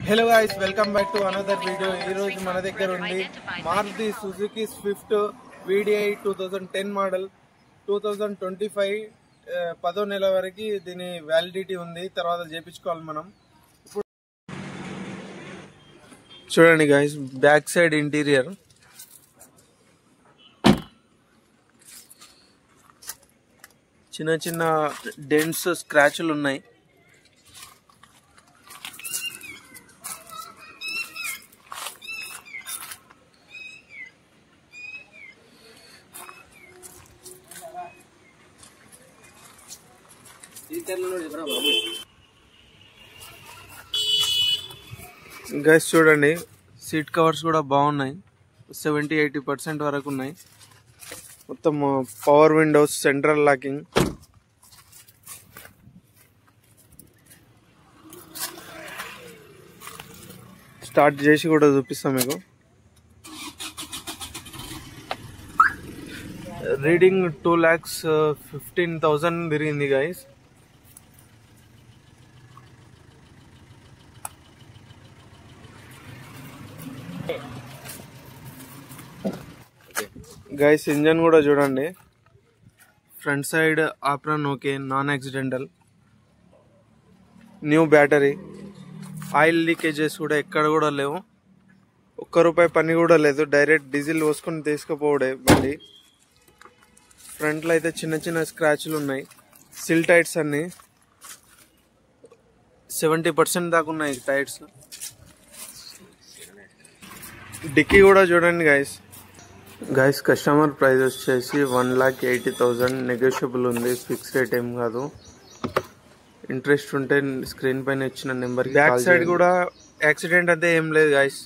Hello guys, welcome back to another video. ఈ రోజు మన దగ్గర ఉంది Maruti Suzuki Swift VDI 2010 model. 2025 10వ నెల వరకు దీని వ్యాలిడిటీ ఉంది. తర్వాత చేపించుకోవాలి మనం. చూడండి గైస్, బ్యాక్ సైడ్ ఇంటీరియర్ చిన్న చిన్న డెంట్స్, స్క్రాచ్లు ఉన్నాయి. గైస్ చూడండి, సీట్ కవర్స్ కూడా బాగున్నాయి. 70-80% వరకు ఉన్నాయి. మొత్తం power Windows, central locking. Start చేసి కూడా చూపిస్తాం మీకు. రీడింగ్ 2,15,000 తిరిగింది గైస్. గైస్ ఇంజన్ కూడా చూడండి. Front side apron okay, non accidental. New battery. Oil leakages కూడా ఎక్కడ కూడా లేవు. ₹1 పని కూడా లేదు. డైరెక్ట్ డీజిల్ పోసుకొని తీసుకుపోవడే బండి. ఫ్రంట్లో అయితే చిన్న చిన్న స్క్రాచ్లు ఉన్నాయి. సిల్ టైర్స్ అన్ని 70% దాకా ఉన్నాయి టైర్స్. డిక్కీ కూడా చూడండి గైస్. కస్టమర్ ప్రైస్ వచ్చేసి 1,80,000. నెగోషియబుల్ ఉంది, ఫిక్స్ రేట్ ఏం కాదు. ఇంట్రెస్ట్ ఉంటే స్క్రీన్ పైన ఇచ్చిన నెంబర్. బ్యాక్ సైడ్ కూడా యాక్సిడెంట్ అయితే ఏం లేదు గైస్.